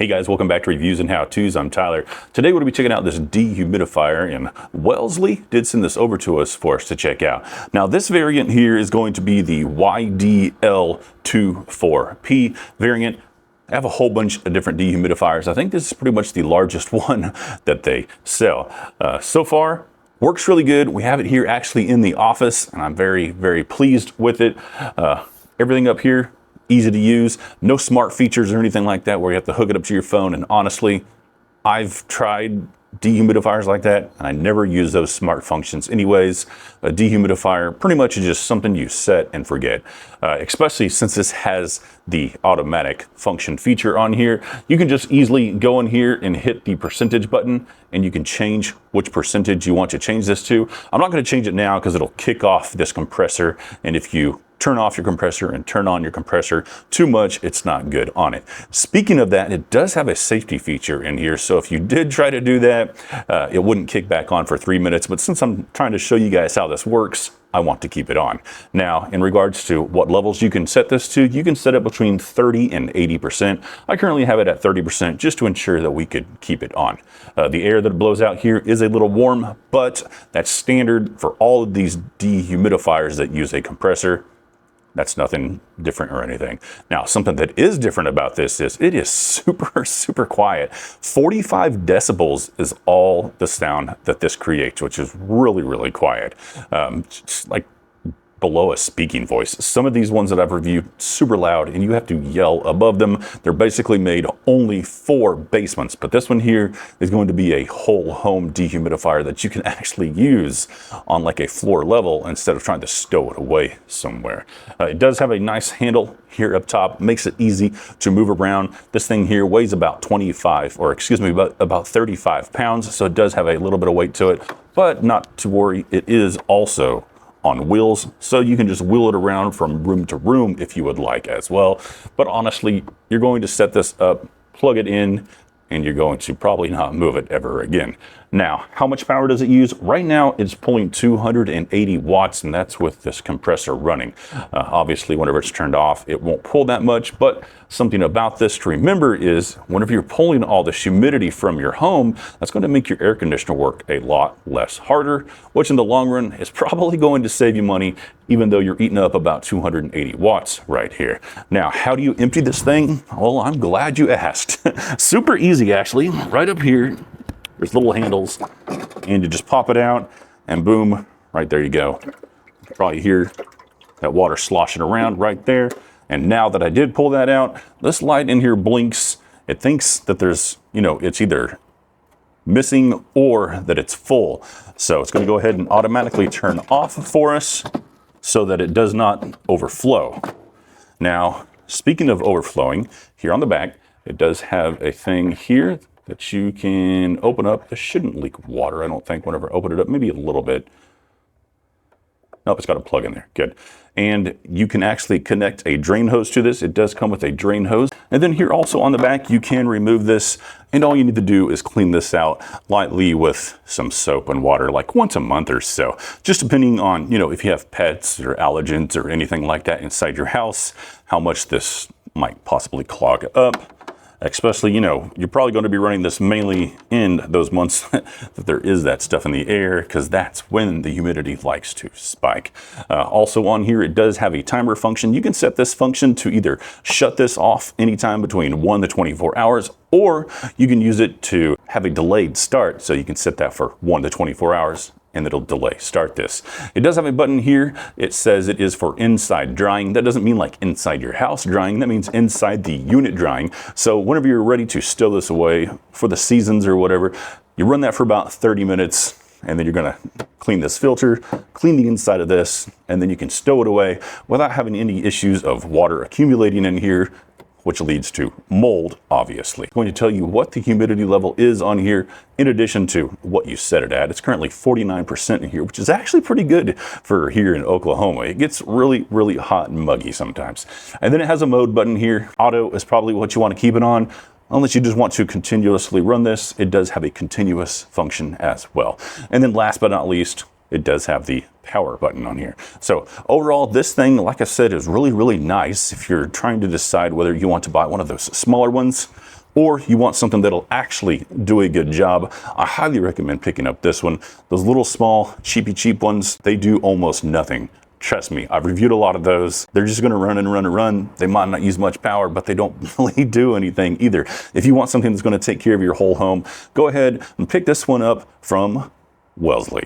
Hey guys, welcome back to Reviews and How-Tos. I'm Tyler. Today we're going to be checking out this dehumidifier, and Wellsle did send this over to us for us to check out. Now this variant here is going to be the YDL24P variant. I have a whole bunch of different dehumidifiers. I think this is pretty much the largest one that they sell. So far, works really good. We have it here actually in the office, and I'm very, very pleased with it. Everything up here, easy to use, no smart features or anything like that where you have to hook it up to your phone. And honestly, I've tried dehumidifiers like that and I never use those smart functions anyways. A dehumidifier pretty much is just something you set and forget, especially since this has the automatic function feature on here. You can just easily go in here and hit the percentage button and you can change which percentage you want to change this to. I'm not going to change it now because it'll kick off this compressor, and if you turn off your compressor and turn on your compressor too much, it's not good on it. Speaking of that, it does have a safety feature in here, so if you did try to do that, it wouldn't kick back on for 3 minutes, but since I'm trying to show you guys how this works, I want to keep it on. Now, in regards to what levels you can set this to, you can set it between 30 and 80%. I currently have it at 30% just to ensure that we could keep it on. The air that blows out here is a little warm, but that's standard for all of these dehumidifiers that use a compressor. That's nothing different or anything. Now, something that is different about this is it is super, super quiet. 45 decibels is all the sound that this creates, which is really, really quiet. Just like below a speaking voice. Some of these ones that I've reviewed, super loud, and you have to yell above them. They're basically made only for basements, but this one here is going to be a whole home dehumidifier that you can actually use on like a floor level instead of trying to stow it away somewhere. It does have a nice handle here up top, makes it easy to move around. This thing here weighs about 35 pounds, so it does have a little bit of weight to it, but not to worry, it is also on wheels, so you can just wheel it around from room to room if you would like as well. But honestly, you're going to set this up, plug it in, and you're going to probably not move it ever again. Now, how much power does it use? Right now, it's pulling 280 watts, and that's with this compressor running. Obviously, whenever it's turned off, it won't pull that much, but something about this to remember is whenever you're pulling all this humidity from your home, that's going to make your air conditioner work a lot less harder, which in the long run is probably going to save you money, even though you're eating up about 280 watts right here. Now, how do you empty this thing? Well, I'm glad you asked. Super easy, actually. Right up here, there's little handles, and you just pop it out, and boom, right there you go. Probably hear that water sloshing around right there. And now that I did pull that out, this light in here blinks. It thinks that there's, it's either missing or that it's full. So it's going to go ahead and automatically turn off for us so that it does not overflow. Now, speaking of overflowing, here on the back, it does have a thing here that you can open up. This shouldn't leak water, I don't think, whenever I open it up, maybe a little bit. Nope, it's got a plug in there, good. And you can actually connect a drain hose to this. It does come with a drain hose. And then here also on the back, you can remove this, and all you need to do is clean this out lightly with some soap and water, like once a month or so. Just depending on, if you have pets or allergens or anything like that inside your house, how much this might possibly clog up. Especially, you're probably going to be running this mainly in those months that there is that stuff in the air, because that's when the humidity likes to spike. Also on here, it does have a timer function. You can set this function to either shut this off anytime between 1 to 24 hours, or you can use it to have a delayed start. So you can set that for 1 to 24 hours. And it'll delay start this. It does have a button here. It says it is for inside drying. That doesn't mean like inside your house drying. That means inside the unit drying. So whenever you're ready to stow this away for the seasons or whatever, you run that for about 30 minutes, and then you're gonna clean this filter, clean the inside of this, and then you can stow it away without having any issues of water accumulating in here, which leads to mold, obviously. I'm going to tell you what the humidity level is on here, in addition to what you set it at. It's currently 49% in here, which is actually pretty good for here in Oklahoma. It gets really, really hot and muggy sometimes. And then it has a mode button here. Auto is probably what you want to keep it on. Unless you just want to continuously run this, it does have a continuous function as well. And then last but not least, it does have the power button on here. So overall, this thing, like I said, is really, really nice if you're trying to decide whether you want to buy one of those smaller ones or you want something that'll actually do a good job, I highly recommend picking up this one. Those little small, cheap ones, they do almost nothing. Trust me, I've reviewed a lot of those. They're just gonna run and run and run. They might not use much power, but they don't really do anything either. If you want something that's gonna take care of your whole home, go ahead and pick this one up from Wellsle.